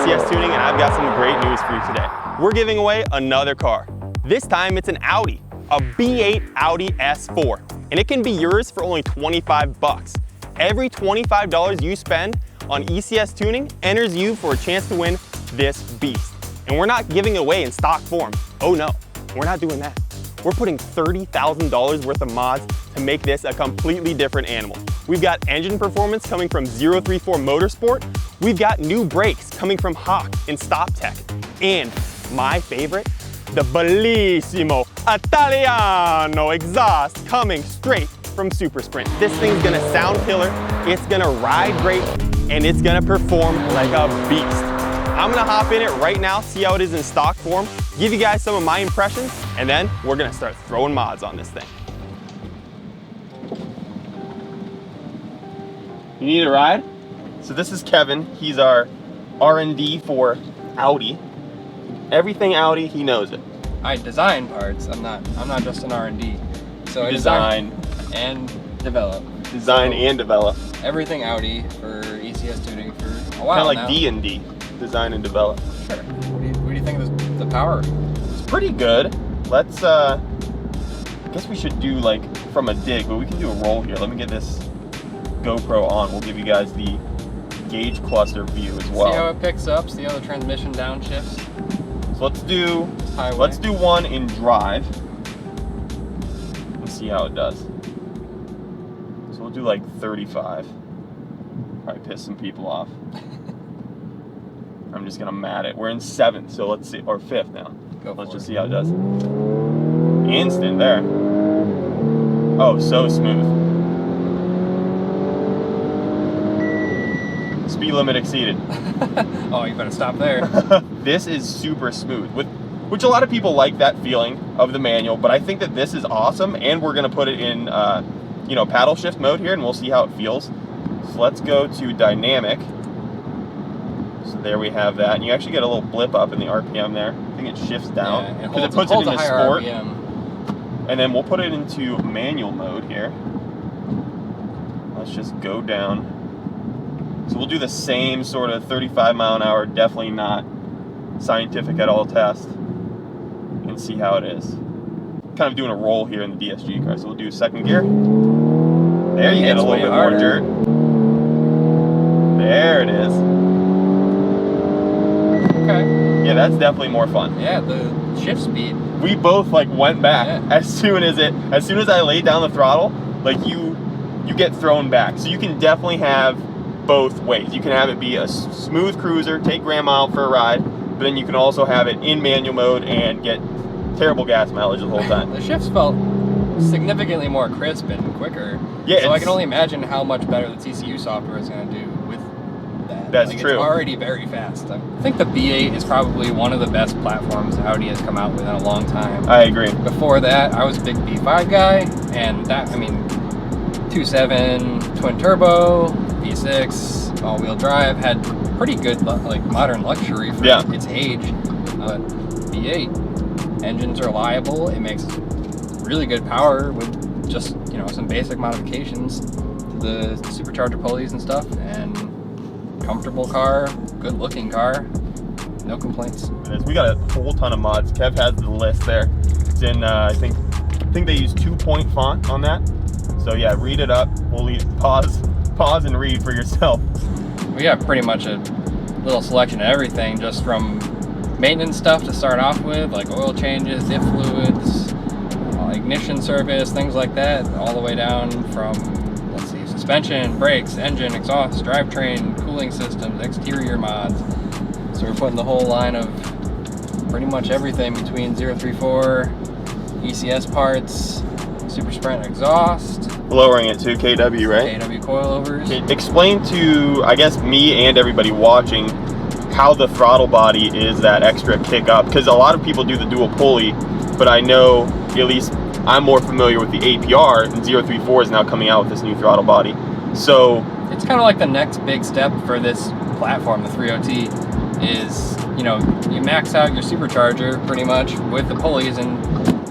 ECS Tuning, and I've got some great news for you today. We're giving away another car. This time it's an Audi, a B8 Audi S4, and it can be yours for only 25 bucks. Every $25 you spend on ECS Tuning enters you for a chance to win this beast. And we're not giving it away in stock form. Oh no, we're not doing that. We're putting $30,000 worth of mods to make this a completely different animal. We've got engine performance coming from 034 Motorsport. We've got new brakes coming from Hawk and StopTech. And my favorite, the bellissimo Italiano exhaust coming straight from Supersprint. This thing's gonna sound killer, it's gonna ride great, and it's gonna perform like a beast. I'm gonna hop in it right now, see how it is in stock form, give you guys some of my impressions, and then we're gonna start throwing mods on this thing. You need a ride? So this is Kevin. He's our R&D for Audi. Everything Audi, he knows it. I design parts. I'm not just an R&D. So I design and develop. Design and develop. Everything Audi for ECS tuning for a while Kind of like now. D&D, design and develop. Sure. What do you think of the power? It's pretty good. Let's I guess we should do like from a dig, but we can do a roll here. Let me get this GoPro on. We'll give you guys the gauge cluster view as well. See how it picks up, see how the transmission downshifts. So let's do Highway. one in drive. Let's see how it does. So we'll do like 35. Probably piss some people off. I'm just gonna mat it. We're in 7th, so let's see, or 5th now. Let's just see how it does. Instant there. Oh, so smooth. Speed limit exceeded. Oh, you better stop there. This is super smooth, which a lot of people like that feeling of the manual, but I think that this is awesome, and we're gonna put it in paddle shift mode here, and we'll see how it feels. So let's go to dynamic. So there we have that, and you actually get a little blip up in the RPM there. I think it shifts down because it puts it into sport. RPM. And then we'll put it into manual mode here. Let's just go down. So we'll do the same sort of 35 mile an hour, definitely not scientific at all test, and see how it is. Kind of doing a roll here in the DSG car. So we'll do second gear. There you get a little bit more dirt. There it is. Okay. Yeah, that's definitely more fun. Yeah, the shift speed. We both like went back as soon as I laid down the throttle. Like you get thrown back. So you can definitely have both ways. You can have it be a smooth cruiser, take grandma out for a ride, but then you can also have it in manual mode and get terrible gas mileage the whole time. The shifts felt significantly more crisp and quicker. Yeah, so I can only imagine how much better the TCU software is going to do with that. That's true. It's already very fast. I think the B8 is probably one of the best platforms Audi has come out with in a long time. I agree. Before that, I was a big B5 guy, and that, 2.7 twin turbo, V6, all-wheel drive, had pretty good like modern luxury for its age. B8 engines are reliable. It makes really good power with just some basic modifications to the supercharger pulleys and stuff, and comfortable car, good looking car, no complaints. We got a whole ton of mods. Kev has the list there. It's in I think they use 2-point font on that. So yeah, read it up. We'll pause and read for yourself. We have pretty much a little selection of everything, just from maintenance stuff to start off with, like oil changes, diff fluids, ignition service, things like that, all the way down from, suspension, brakes, engine, exhaust, drivetrain, cooling systems, exterior mods. So we're putting the whole line of pretty much everything between 034, ECS parts, Supersprint exhaust. Lowering it to KW, right? KW coilovers. Explain to, I guess, me and everybody watching how the throttle body is that extra kick up, because a lot of people do the dual pulley, but I know, at least I'm more familiar with the APR, and 034 is now coming out with this new throttle body. So it's kind of like the next big step for this platform, the 30T, is you max out your supercharger pretty much with the pulleys, and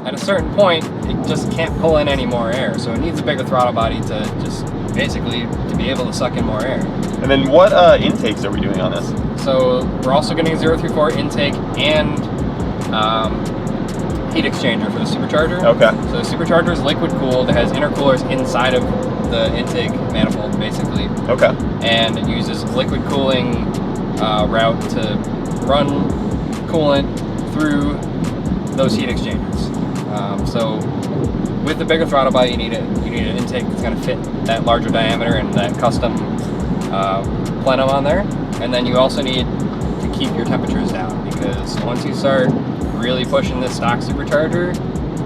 at a certain point it just can't pull in any more air, so it needs a bigger throttle body to just basically to be able to suck in more air. And then what intakes are we doing on this? So we're also getting a 034 intake and heat exchanger for the supercharger. Okay. So the supercharger is liquid cooled. It has intercoolers inside of the intake manifold, basically. Okay. And it uses liquid cooling route to run coolant through those heat exchangers. So with the bigger throttle body, you need an intake that's going to fit that larger diameter and that custom plenum on there. And then you also need to keep your temperatures down, because once you start really pushing this stock supercharger,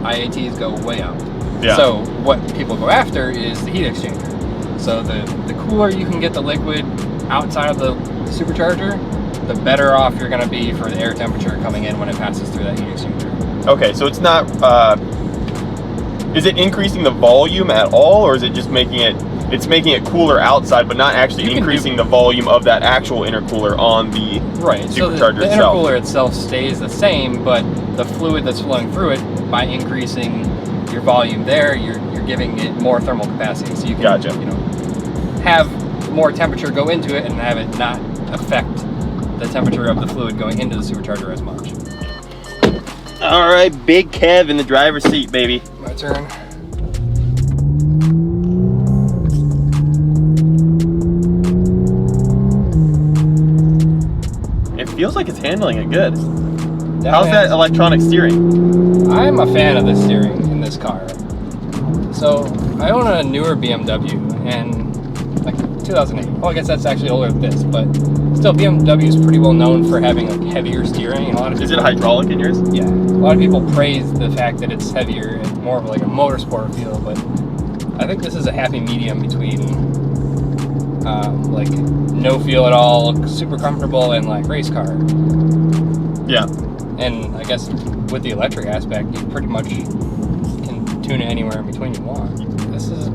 IATs go way up. Yeah. So what people go after is the heat exchanger. So the cooler you can get the liquid outside of the supercharger, the better off you're going to be for the air temperature coming in when it passes through that heat exchanger. Okay, so it's not, is it increasing the volume at all, or is it just making it cooler outside, but not actually increasing the volume of that actual intercooler on the supercharger the itself? intercooler itself stays the same, but the fluid that's flowing through it, by increasing your volume there, you're giving it more thermal capacity. So you can Gotcha. have more temperature go into it and have it not affect the temperature of the fluid going into the supercharger as much. All right, Big Kev in the driver's seat, baby. My turn. It feels like it's handling it good. Definitely. How's that electronic steering? I'm a fan of the steering in this car. So I own a newer BMW, and like 2008. Well, I guess that's actually older than this, but still, BMW is pretty well known for having like heavier steering. A lot of Is it hydraulic in yours? Yeah, a lot of people praise the fact that it's heavier and more of like a motorsport feel, but I think this is a happy medium between like no feel at all, super comfortable, and like race car. Yeah. And I guess with the electric aspect, you pretty much can tune it anywhere in between you want. This is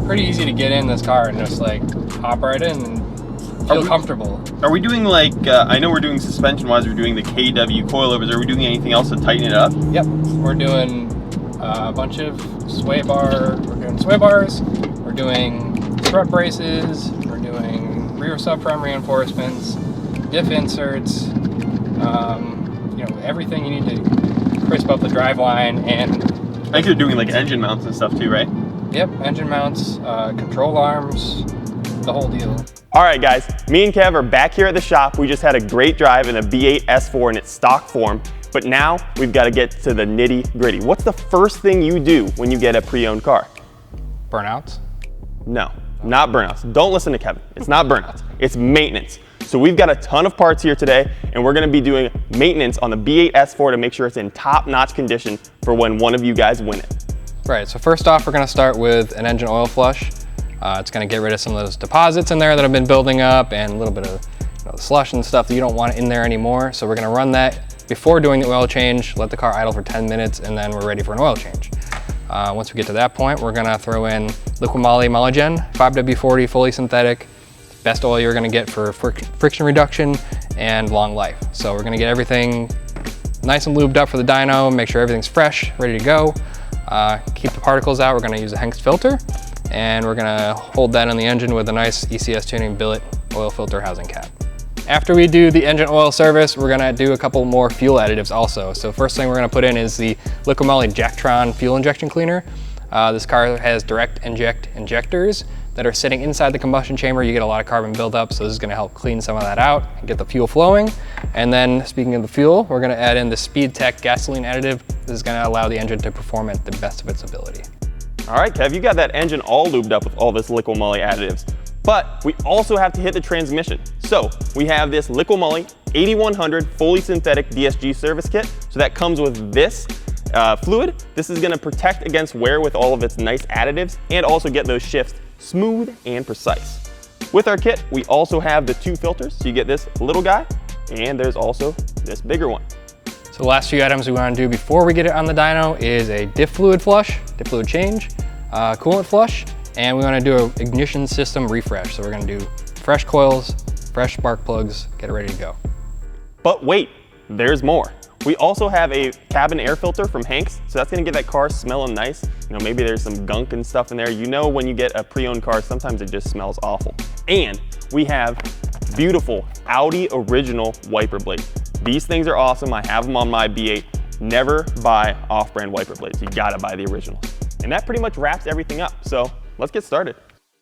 pretty easy to get in this car and just like hop right in and feel comfortable. Are we doing like, I know we're doing suspension-wise, we're doing the KW coilovers. Are we doing anything else to tighten it up? Yep, we're doing a bunch of sway bars, we're doing strut braces, we're doing rear subframe reinforcements, diff inserts, everything you need to crisp up the driveline. And I think you're doing like engine mounts and stuff too, right? Yep, engine mounts, control arms, the whole deal. All right, guys, me and Kev are back here at the shop. We just had a great drive in the B8S4 in its stock form, but now we've got to get to the nitty gritty. What's the first thing you do when you get a pre-owned car? Burnouts? No, not burnouts. Don't listen to Kevin. It's not burnouts. It's maintenance. So we've got a ton of parts here today, and we're going to be doing maintenance on the B8S4 to make sure it's in top-notch condition for when one of you guys win it. Right, so first off, we're going to start with an engine oil flush. It's going to get rid of some of those deposits in there that have been building up and a little bit of the slush and stuff that you don't want in there anymore. So we're going to run that before doing the oil change, let the car idle for 10 minutes, and then we're ready for an oil change. Once we get to that point, we're going to throw in Liqui-Moly Molygen 5W40 fully synthetic. Best oil you're going to get for friction reduction and long life. So we're going to get everything nice and lubed up for the dyno, make sure everything's fresh, ready to go. Keep the particles out. We're going to use a HENGST filter, and we're going to hold that on the engine with a nice ECS tuning billet oil filter housing cap. After we do the engine oil service, we're going to do a couple more fuel additives also. So first thing we're going to put in is the Liqui-Moly Jacktron fuel injection cleaner. This car has direct inject injectors that are sitting inside the combustion chamber. You get a lot of carbon buildup, so this is going to help clean some of that out and get the fuel flowing. And then speaking of the fuel, we're going to add in the SpeedTech gasoline additive. This is going to allow the engine to perform at the best of its ability. All right, Kev, you got that engine all lubed up with all this Liqui-Moly additives. But we also have to hit the transmission. So we have this Liqui-Moly 8100 fully synthetic DSG service kit. So that comes with this fluid. This is going to protect against wear with all of its nice additives and also get those shifts smooth and precise. With our kit, we also have the two filters. So you get this little guy, and there's also this bigger one. So the last few items we want to do before we get it on the dyno is a diff fluid flush, diff fluid change, coolant flush, and we want to do an ignition system refresh. So we're going to do fresh coils, fresh spark plugs, get it ready to go. But wait, there's more. We also have a cabin air filter from HENGST, so that's gonna get that car smelling nice. Maybe there's some gunk and stuff in there. When you get a pre-owned car, sometimes it just smells awful. And we have beautiful Audi original wiper blades. These things are awesome. I have them on my B8. Never buy off-brand wiper blades. You gotta buy the originals. And that pretty much wraps everything up. So let's get started.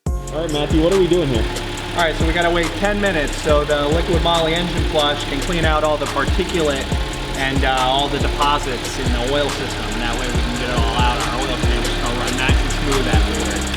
All right, Matthew, what are we doing here? All right, so we gotta wait 10 minutes so the Liqui-Moly engine flush can clean out all the particulate and all the deposits in the oil system. And that way we can get it all out. Our oil tank is gonna run nice and smooth afterwards.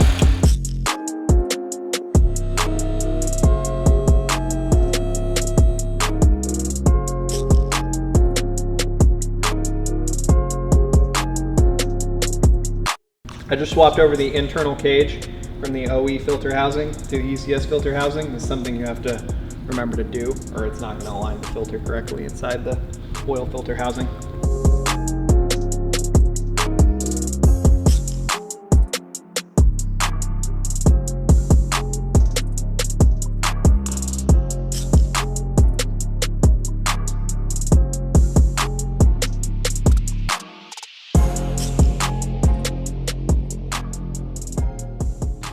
I just swapped over the internal cage from the OE filter housing to the ECS filter housing. It's something you have to remember to do, or it's not going to align the filter correctly inside the oil filter housing.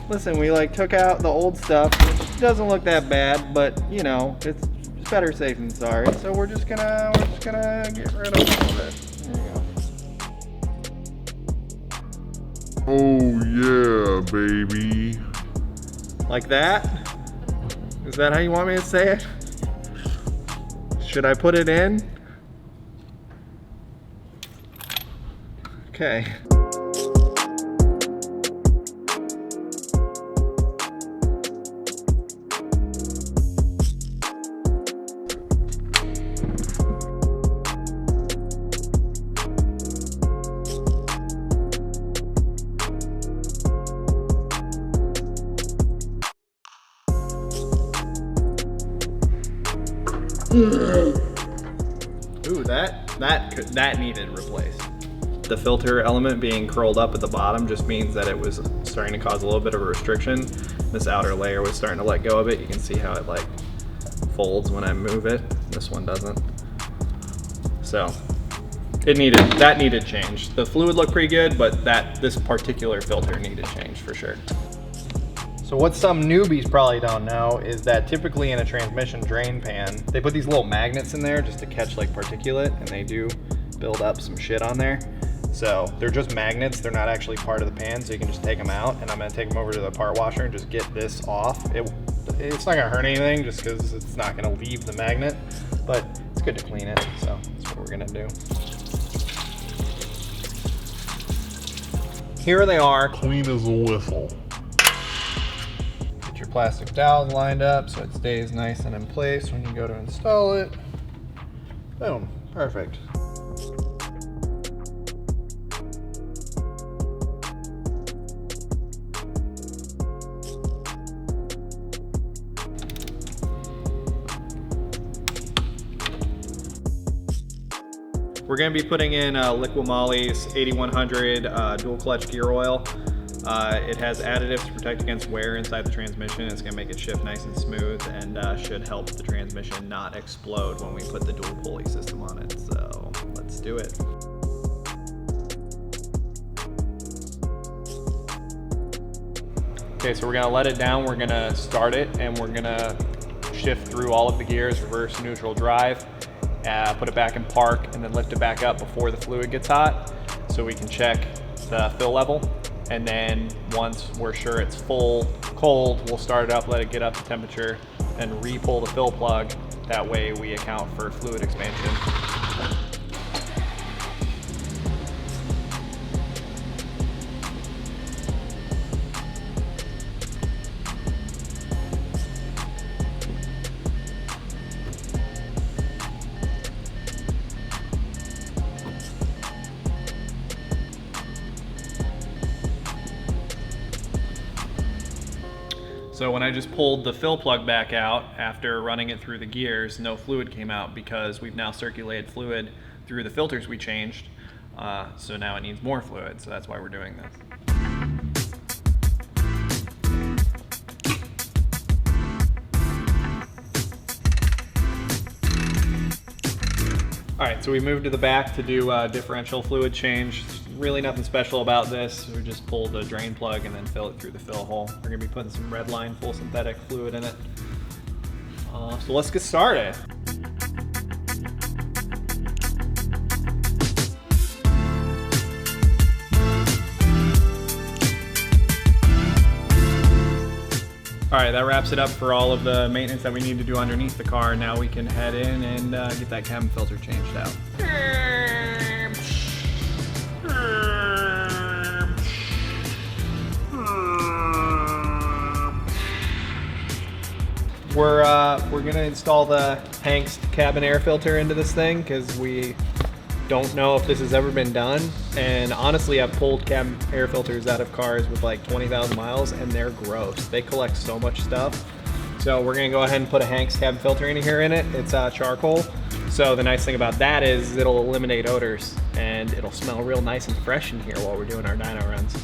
Listen, we took out the old stuff, which doesn't look that bad, but you know, it's better safe than sorry. So we're just gonna get rid of all of it. There you go. Oh yeah, baby. Like that? Is that how you want me to say it? Should I put it in? Okay. Ooh, that needed replaced. The filter element being curled up at the bottom just means that it was starting to cause a little bit of a restriction. This outer layer was starting to let go of it. You can see how it folds when I move it. This one doesn't. So that needed change. The fluid looked pretty good, but this particular filter needed change for sure. So what some newbies probably don't know is that typically in a transmission drain pan, they put these little magnets in there just to catch particulate, and they do build up some shit on there. So they're just magnets, they're not actually part of the pan, so you can just take them out, and I'm gonna take them over to the part washer and just get this off. It's not gonna hurt anything just because it's not gonna leave the magnet, but it's good to clean it, so that's what we're gonna do. Here they are. Clean as a whistle. Get your plastic dowels lined up so it stays nice and in place when you go to install it. Boom, perfect. We're going to be putting in Liqui-Moly's 8100 dual clutch gear oil. It has additives to protect against wear inside the transmission. It's going to make it shift nice and smooth, and should help the transmission not explode when we put the dual pulley system on it. So let's do it. Okay, so we're going to let it down. We're going to start it, and we're going to shift through all of the gears, reverse, neutral, drive. Put it back in park, and then lift it back up before the fluid gets hot so we can check the fill level. And then once we're sure it's full cold, we'll start it up, let it get up to temperature, and re-pull the fill plug. That way we account for fluid expansion. So when I just pulled the fill plug back out after running it through the gears, no fluid came out because we've now circulated fluid through the filters we changed. So now it needs more fluid, so that's why we're doing this. All right, so we moved to the back to do differential fluid change. Really nothing special about this. We just pull the drain plug and then fill it through the fill hole. We're gonna be putting some Redline full synthetic fluid in it. So let's get started. All right, that wraps it up for all of the maintenance that we need to do underneath the car. Now we can head in and get that cabin filter changed out. We're gonna install the HENGST cabin air filter into this thing because we don't know if this has ever been done. And honestly, I've pulled cabin air filters out of cars with like 20,000 miles and they're gross. They collect so much stuff. So we're gonna go ahead and put a HENGST cabin filter in here in it. It's charcoal. So the nice thing about that is it'll eliminate odors and it'll smell real nice and fresh in here while we're doing our dyno runs.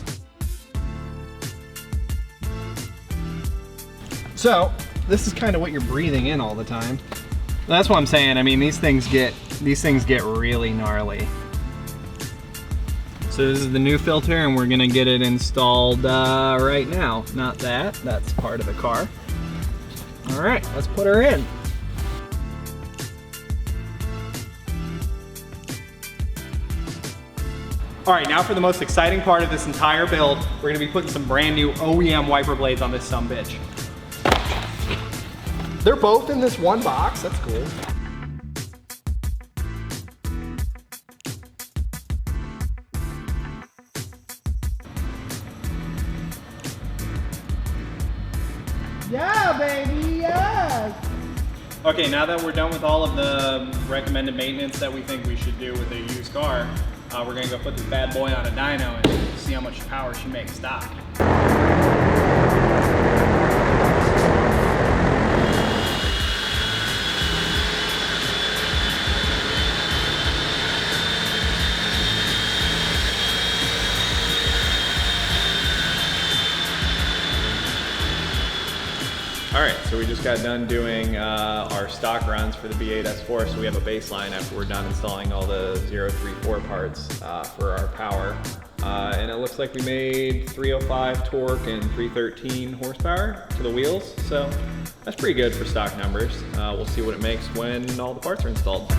So this is kind of what you're breathing in all the time. That's what I'm saying. I mean, these things get really gnarly. So this is the new filter and we're gonna get it installed right now. Not that, that's part of the car. All right, let's put her in. All right, now for the most exciting part of this entire build, we're gonna be putting some brand new OEM wiper blades on this sumbitch. They're both in this one box, that's cool. Yeah, baby, yes! Okay, now that we're done with all of the recommended maintenance that we think we should do with a used car, we're gonna go put this bad boy on a dyno and see how much power she makes stock. All right, so we just got done doing our stock runs for the B8S4, so we have a baseline after we're done installing all the 034 parts for our power. And it looks like we made 305 torque and 313 horsepower to the wheels, so that's pretty good for stock numbers. We'll see what it makes when all the parts are installed.